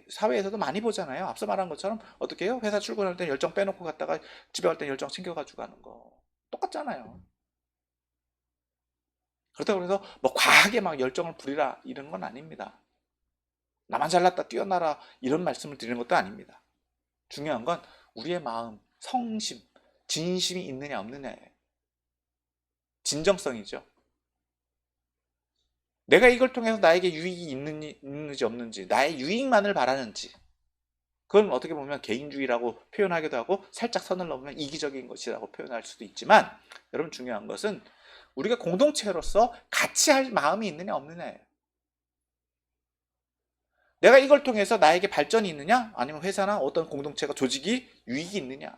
[SPEAKER 1] 사회에서도 많이 보잖아요. 앞서 말한 것처럼 어떻게 해요? 회사 출근할 때 열정 빼놓고 갔다가 집에 갈 때 열정 챙겨가지고 가는 거. 똑같잖아요. 그렇다고 해서 뭐 과하게 막 열정을 부리라 이런 건 아닙니다. 나만 잘났다 뛰어나라 이런 말씀을 드리는 것도 아닙니다. 중요한 건 우리의 마음, 성심, 진심이 있느냐 없느냐예요. 진정성이죠. 내가 이걸 통해서 나에게 유익이 있는지 없는지, 나의 유익만을 바라는지, 그건 어떻게 보면 개인주의라고 표현하기도 하고, 살짝 선을 넘으면 이기적인 것이라고 표현할 수도 있지만, 여러분, 중요한 것은 우리가 공동체로서 같이 할 마음이 있느냐 없느냐예요. 내가 이걸 통해서 나에게 발전이 있느냐, 아니면 회사나 어떤 공동체가, 조직이 유익이 있느냐,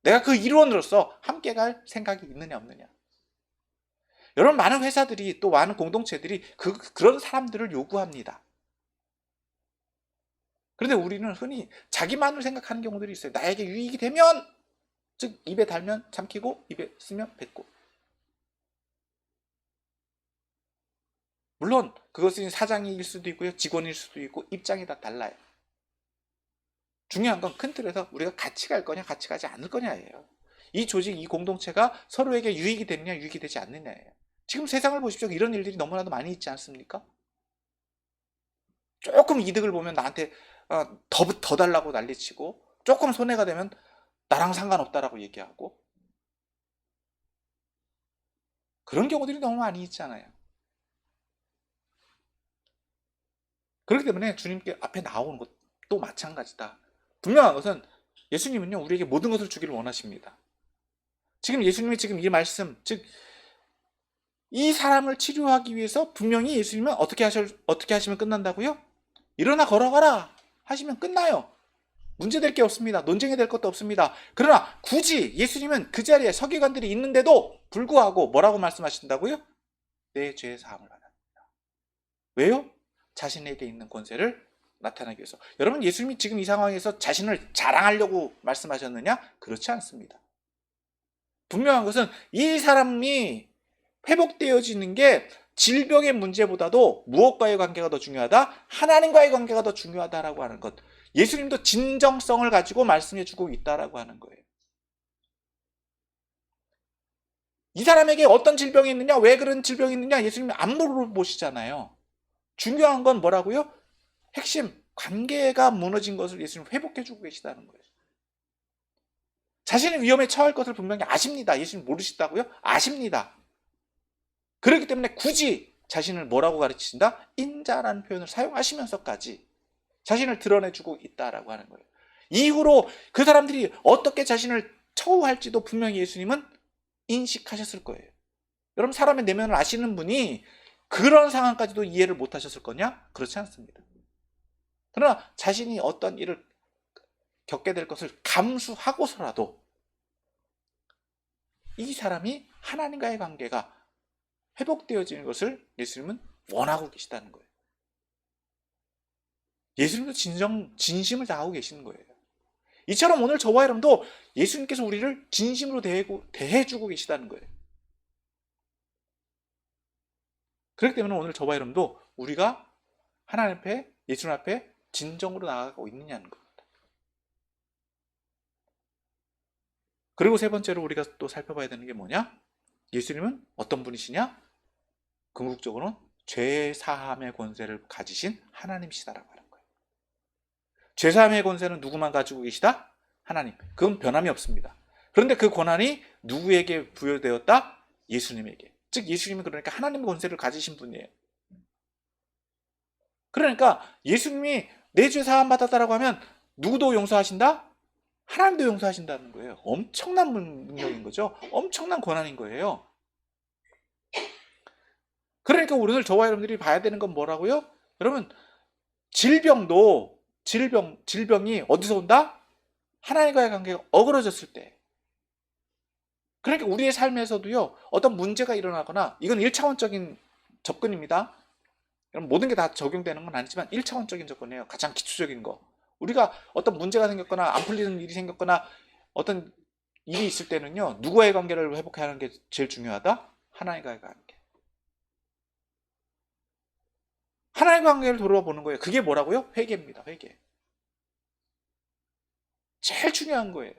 [SPEAKER 1] 내가 그 일원으로서 함께 갈 생각이 있느냐 없느냐. 여러분, 많은 회사들이, 또 많은 공동체들이 그런 사람들을 요구합니다. 그런데 우리는 흔히 자기만을 생각하는 경우들이 있어요. 나에게 유익이 되면, 즉 입에 달면 삼키고 입에 쓰면 뱉고. 물론 그것은 사장일 수도 있고요, 직원일 수도 있고, 입장이 다 달라요. 중요한 건 큰 틀에서 우리가 같이 갈 거냐 같이 가지 않을 거냐예요. 이 조직, 이 공동체가 서로에게 유익이 되느냐 유익이 되지 않느냐예요. 지금 세상을 보십시오. 이런 일들이 너무나도 많이 있지 않습니까? 조금 이득을 보면 나한테 더 달라고 난리치고, 조금 손해가 되면 나랑 상관없다라고 얘기하고, 그런 경우들이 너무 많이 있잖아요. 그렇기 때문에 주님께 앞에 나오는 것도 마찬가지다. 분명한 것은 예수님은요, 우리에게 모든 것을 주기를 원하십니다. 지금 예수님이 지금 이 말씀, 즉 이 사람을 치료하기 위해서 분명히 예수님은 어떻게 하시면 끝난다고요? 일어나 걸어가라 하시면 끝나요. 문제될 게 없습니다. 논쟁이 될 것도 없습니다. 그러나 굳이 예수님은 그 자리에 서기관들이 있는데도 불구하고 뭐라고 말씀하신다고요? 내 죄의 사함을 받았다. 왜요? 자신에게 있는 권세를 나타나기 위해서. 여러분, 예수님이 지금 이 상황에서 자신을 자랑하려고 말씀하셨느냐? 그렇지 않습니다. 분명한 것은 이 사람이 회복되어지는 게 질병의 문제보다도 무엇과의 관계가 더 중요하다? 하나님과의 관계가 더 중요하다라고 하는 것. 예수님도 진정성을 가지고 말씀해주고 있다라고 하는 거예요. 이 사람에게 어떤 질병이 있느냐, 왜 그런 질병이 있느냐, 예수님이 안 물어보시잖아요. 중요한 건 뭐라고요? 핵심, 관계가 무너진 것을 예수님 회복해주고 계시다는 거예요. 자신이 위험에 처할 것을 분명히 아십니다. 예수님 모르시다고요? 아십니다. 그렇기 때문에 굳이 자신을 뭐라고 가르치신다? 인자라는 표현을 사용하시면서까지 자신을 드러내주고 있다라고 하는 거예요. 이후로 그 사람들이 어떻게 자신을 처우할지도 분명히 예수님은 인식하셨을 거예요. 여러분, 사람의 내면을 아시는 분이 그런 상황까지도 이해를 못하셨을 거냐? 그렇지 않습니다. 그러나 자신이 어떤 일을 겪게 될 것을 감수하고서라도 이 사람이 하나님과의 관계가 회복되어지는 것을 예수님은 원하고 계시다는 거예요. 예수님도 진심을 다하고 계시는 거예요. 이처럼 오늘 저와 여러분도 예수님께서 우리를 진심으로 대해주고 계시다는 거예요. 그렇기 때문에 오늘 저와 여러분도 우리가 하나님 앞에, 예수님 앞에 진정으로 나아가고 있느냐는 겁니다. 그리고 세 번째로 우리가 또 살펴봐야 되는 게 뭐냐? 예수님은 어떤 분이시냐? 궁극적으로는 죄사함의 권세를 가지신 하나님이시다라고 하는 거예요. 죄사함의 권세는 누구만 가지고 계시다? 하나님. 그건 변함이 없습니다. 그런데 그 권한이 누구에게 부여되었다? 예수님에게. 즉 예수님이 그러니까 하나님의 권세를 가지신 분이에요. 그러니까 예수님이 내 죄 사함 받았다라고 하면 누구도 용서하신다? 하나님도 용서하신다는 거예요. 엄청난 능력인 거죠. 엄청난 권한인 거예요. 그러니까 오늘 저와 여러분들이 봐야 되는 건 뭐라고요? 여러분, 질병이 어디서 온다? 하나님과의 관계가 어그러졌을 때. 그러니까 우리의 삶에서도요, 어떤 문제가 일어나거나, 이건 1차원적인 접근입니다. 여러분, 모든 게 다 적용되는 건 아니지만 1차원적인 접근이에요. 가장 기초적인 거. 우리가 어떤 문제가 생겼거나 안 풀리는 일이 생겼거나 어떤 일이 있을 때는요, 누구와의 관계를 회복해야 하는 게 제일 중요하다? 하나님과의 관계. 하나님과 관계를 돌아보는 거예요. 그게 뭐라고요? 회개입니다. 회개. 제일 중요한 거예요.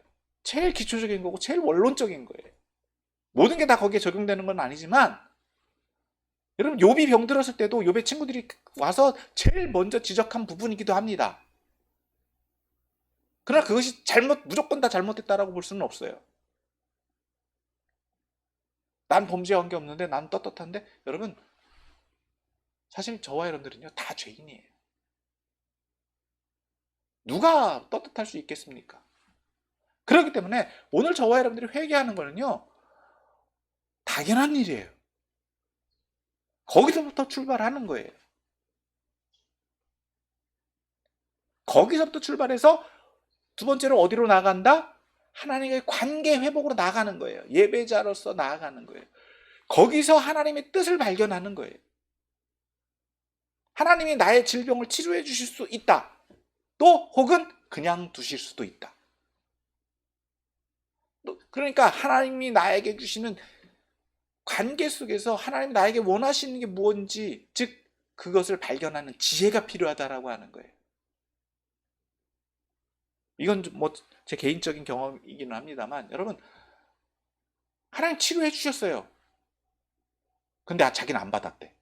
[SPEAKER 1] 제일 기초적인 거고 제일 원론적인 거예요. 모든 게 다 거기에 적용되는 건 아니지만, 여러분, 욥이 병들었을 때도 욥의 친구들이 와서 제일 먼저 지적한 부분이기도 합니다. 그러나 그것이 무조건 다 잘못됐다라고 볼 수는 없어요. 난 범죄와 관계 없는데, 난 떳떳한데, 여러분, 사실 저와 여러분들은요, 다 죄인이에요. 누가 떳떳할 수 있겠습니까? 그렇기 때문에 오늘 저와 여러분들이 회개하는 거는요, 당연한 일이에요. 거기서부터 출발하는 거예요. 거기서부터 출발해서 두 번째로 어디로 나간다? 하나님과의 관계 회복으로 나가는 거예요. 예배자로서 나아가는 거예요. 거기서 하나님의 뜻을 발견하는 거예요. 하나님이 나의 질병을 치료해 주실 수 있다. 또 혹은 그냥 두실 수도 있다. 그러니까 하나님이 나에게 주시는 관계 속에서 하나님이 나에게 원하시는 게 무엇인지, 즉 그것을 발견하는 지혜가 필요하다라고 하는 거예요. 이건 뭐 제 개인적인 경험이기는 합니다만, 여러분, 하나님 치료해 주셨어요. 근데 자기는 안 받았대.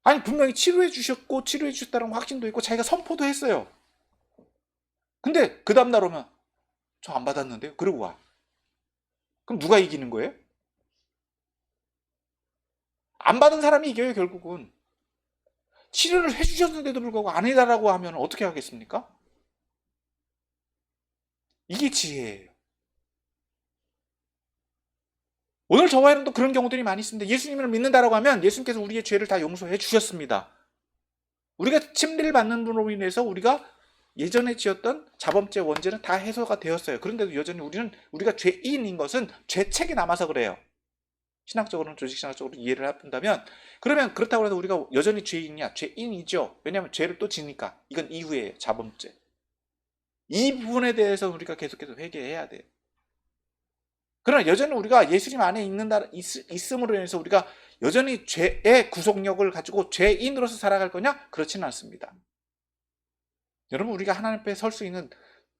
[SPEAKER 1] 아니 분명히 치료해 주셨고 치료해 주셨다는 확신도 있고 자기가 선포도 했어요. 근데 그 다음날 오면 저 안 받았는데요? 그러고 와. 그럼 누가 이기는 거예요? 안 받은 사람이 이겨요 결국은. 치료를 해주셨는데도 불구하고 아니다라고 하면 어떻게 하겠습니까? 이게 지혜예요. 오늘 저와 여러분도 그런 경우들이 많이 있습니다. 예수님을 믿는다라고 하면 예수님께서 우리의 죄를 다 용서해 주셨습니다. 우리가 침례를 받는 분으로 인해서 우리가 예전에 지었던 자범죄 원죄는 다 해소가 되었어요. 그런데도 여전히 우리가 죄인인 것은 죄책이 남아서 그래요. 신학적으로는 조직신학적으로 이해를 해본다면 그러면 그렇다고 해서 우리가 여전히 죄인이냐? 죄인이죠. 왜냐하면 죄를 또 지니까. 이건 이후에 자범죄. 이 부분에 대해서 우리가 계속해서 회개해야 돼요. 그러나 여전히 우리가 예수님 안에 있음으로 인해서 우리가 여전히 죄의 구속력을 가지고 죄인으로서 살아갈 거냐? 그렇지는 않습니다. 여러분 우리가 하나님 앞에 설 수 있는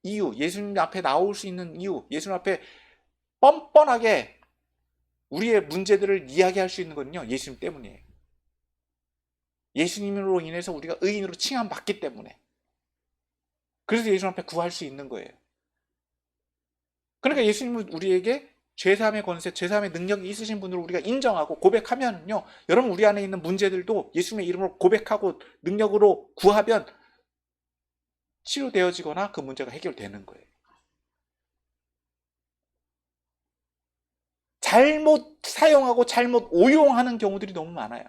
[SPEAKER 1] 이유, 예수님 앞에 나올 수 있는 이유, 예수님 앞에 뻔뻔하게 우리의 문제들을 이야기할 수 있는 건요 예수님 때문이에요. 예수님으로 인해서 우리가 의인으로 칭함받기 때문에. 그래서 예수님 앞에 구할 수 있는 거예요. 그러니까 예수님은 우리에게 죄사함의 권세, 죄사함의 능력이 있으신 분으로 우리가 인정하고 고백하면요 여러분 우리 안에 있는 문제들도 예수님의 이름으로 고백하고 능력으로 구하면 치료되어지거나 그 문제가 해결되는 거예요. 잘못 사용하고 잘못 오용하는 경우들이 너무 많아요.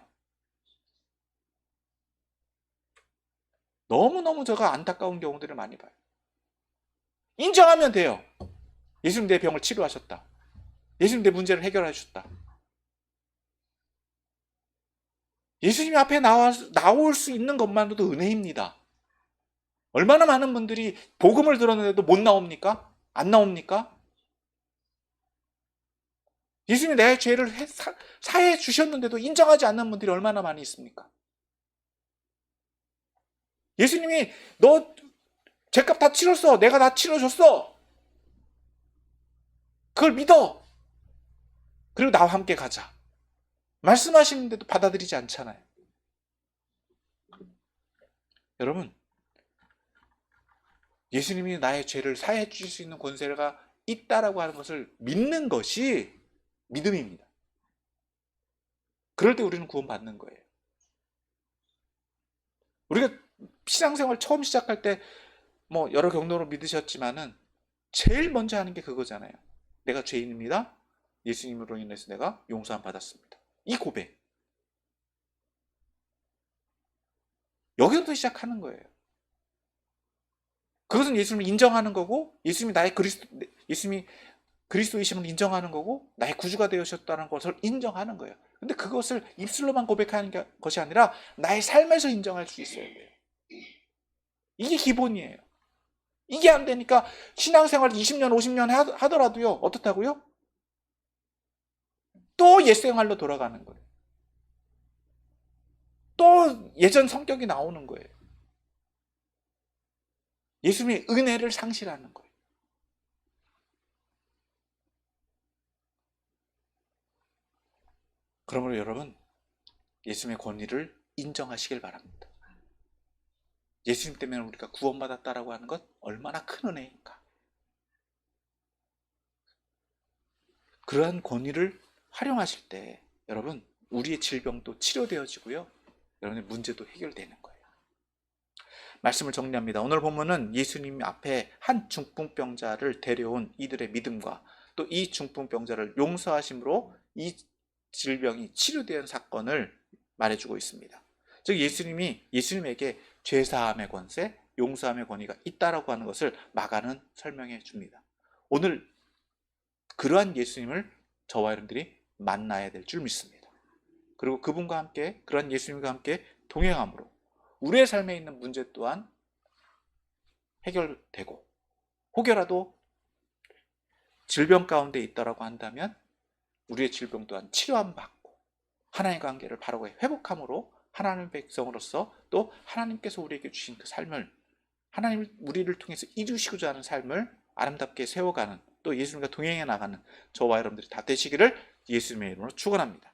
[SPEAKER 1] 너무너무 제가 안타까운 경우들을 많이 봐요. 인정하면 돼요. 예수님 내 병을 치료하셨다. 예수님 내 문제를 해결하셨다. 예수님 앞에 나올 수 있는 것만으로도 은혜입니다. 얼마나 많은 분들이 복음을 들었는데도 못 나옵니까? 안 나옵니까? 예수님이 내 죄를 사해 주셨는데도 인정하지 않는 분들이 얼마나 많이 있습니까? 예수님이 너 죄값 다 치렀어. 내가 다 치러줬어. 그걸 믿어. 그리고 나와 함께 가자. 말씀하시는데도 받아들이지 않잖아요. 여러분, 예수님이 나의 죄를 사해 주실 수 있는 권세가 있다라고 하는 것을 믿는 것이 믿음입니다. 그럴 때 우리는 구원받는 거예요. 우리가 신앙생활 처음 시작할 때 뭐 여러 경로로 믿으셨지만은 제일 먼저 하는 게 그거잖아요. 내가 죄인입니다. 예수님으로 인해서 내가 용서함 받았습니다. 이 고백. 여기서부터 시작하는 거예요. 그것은 예수님을 인정하는 거고 예수님이 예수님이 그리스도이심을 인정하는 거고 나의 구주가 되셨다는 것을 인정하는 거예요. 근데 그것을 입술로만 고백하는 것이 아니라 나의 삶에서 인정할 수 있어야 돼요. 이게 기본이에요. 이게 안 되니까 신앙생활 20년, 50년 하더라도요. 어떻다고요? 또 옛생활로 돌아가는 거예요. 또 예전 성격이 나오는 거예요. 예수님의 은혜를 상실하는 거예요. 그러므로 여러분, 예수님의 권위를 인정하시길 바랍니다. 예수님 때문에 우리가 구원받았다라고 하는 것 얼마나 큰 은혜인가. 그러한 권위를 활용하실 때 여러분 우리의 질병도 치료되어지고요. 여러분의 문제도 해결되는 거예요. 말씀을 정리합니다. 오늘 본문은 예수님 앞에 한 중풍병자를 데려온 이들의 믿음과 또 이 중풍병자를 용서하심으로 이 질병이 치료된 사건을 말해주고 있습니다. 즉 예수님에게 죄사함의 권세, 용서함의 권위가 있다라고 하는 것을 마가는 설명해 줍니다. 오늘 그러한 예수님을 저와 여러분들이 만나야 될 줄 믿습니다. 그리고 그분과 함께 그러한 예수님과 함께 동행함으로 우리의 삶에 있는 문제 또한 해결되고 혹여라도 질병 가운데 있다라고 한다면 우리의 질병 또한 치료함 받고 하나님과 관계를 바로 회복함으로 하나님의 백성으로서 또 하나님께서 우리에게 주신 그 삶을 하나님 우리를 통해서 이루시고자 하는 삶을 아름답게 세워가는 또 예수님과 동행해 나가는 저와 여러분들이 다 되시기를 예수님의 이름으로 축원합니다.